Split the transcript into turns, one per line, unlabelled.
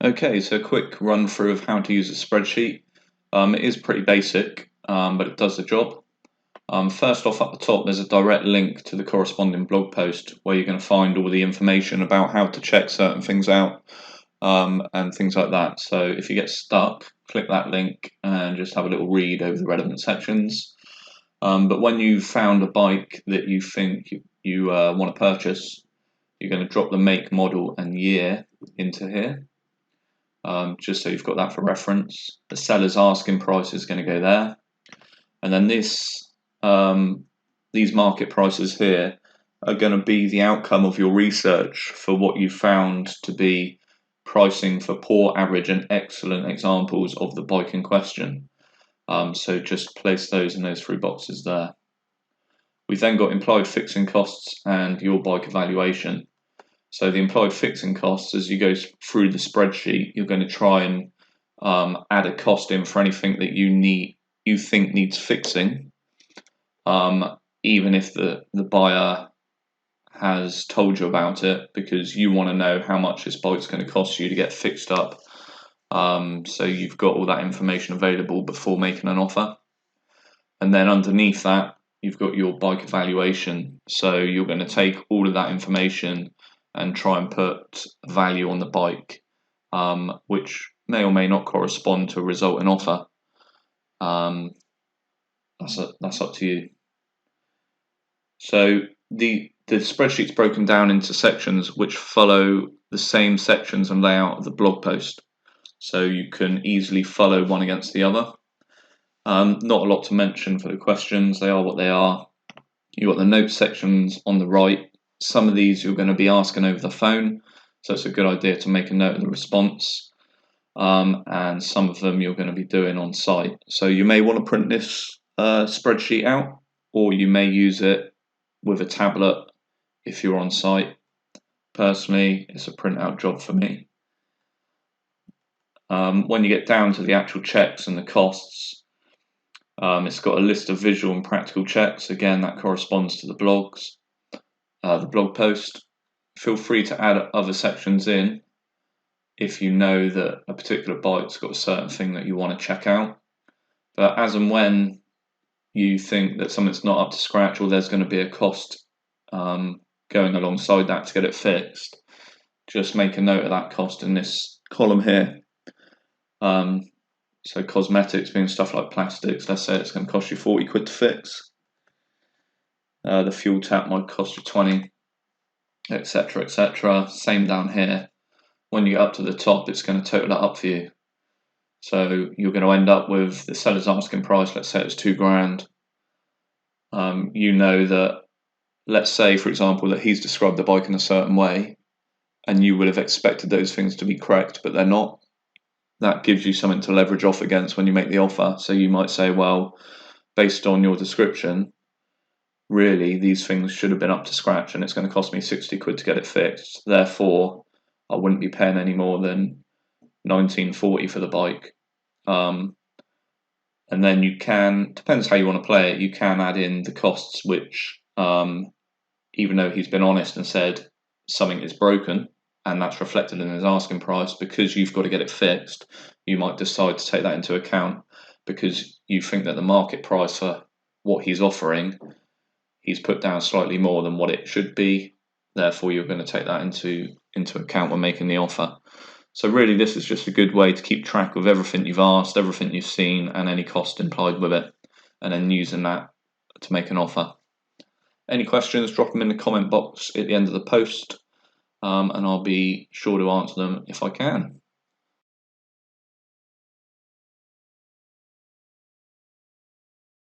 Okay, so a quick run through of how to use a spreadsheet. It is pretty basic, but it does the job. First off, at the top, there's a direct link to the corresponding blog post where you're going to find all the information about how to check certain things out and things like that. So if you get stuck, click that link and just have a little read over the relevant sections. But when you've found a bike that you think you want to purchase, you're going to drop the make, model, and year into here. Just so you've got that for reference. The seller's asking price is going to go there, and then these market prices here are going to be the outcome of your research for what you found to be pricing for poor, average, and excellent examples of the bike in question. So just place those in those three boxes there. We've then got implied fixing costs and your bike evaluation. So the implied fixing costs, as you go through the spreadsheet, you're going to try and add a cost in for anything that you think needs fixing, even if the buyer has told you about it, because you want to know how much this bike's going to cost you to get fixed up. So you've got all that information available before making an offer. And then underneath that, you've got your bike evaluation. So you're going to take all of that information and try and put value on the bike, which may or may not correspond to a resulting offer. That's up to you. So the spreadsheet's broken down into sections which follow the same sections and layout of the blog post, so you can easily follow one against the other. Not a lot to mention for the questions, they are what they are. You've got the notes sections on the right. Some of these you're going to be asking over the phone, so it's a good idea to make a note of the response. And some of them you're going to be doing on site. So you may want to print this spreadsheet out, or you may use it with a tablet if you're on site. Personally, it's a printout job for me. When you get down to the actual checks and the costs, it's got a list of visual and practical checks. Again, that corresponds to the blog post. Feel free to add other sections in if you know that a particular bike's got a certain thing that you want to check out. But as and when you think that something's not up to scratch, or there's going to be a cost going alongside that to get it fixed, just make a note of that cost in this column here. So cosmetics being stuff like plastics, let's say it's going to cost you 40 quid to fix. The fuel tap might cost you 20, etc, etc. Same down here. When you get up to the top, it's going to total that up for you. So you're going to end up with the seller's asking price, let's say it's £2,000. You know that, let's say for example that he's described the bike in a certain way, and you would have expected those things to be correct, but they're not. That gives you something to leverage off against when you make the offer. So you might say, well, based on your description, really these things should have been up to scratch, and it's going to cost me 60 quid to get it fixed. Therefore, I wouldn't be paying any more than 19.40 for the bike. And then you can, depends how you want to play it, you can add in the costs which, even though he's been honest and said something is broken, and that's reflected in his asking price, because you've got to get it fixed, you might decide to take that into account because you think that the market price for what he's offering, he's put down slightly more than what it should be. Therefore, you're going to take that into account when making the offer. So really, this is just a good way to keep track of everything you've asked, everything you've seen, and any cost implied with it, and then using that to make an offer. Any questions, drop them in the comment box at the end of the post, and I'll be sure to answer them if I can.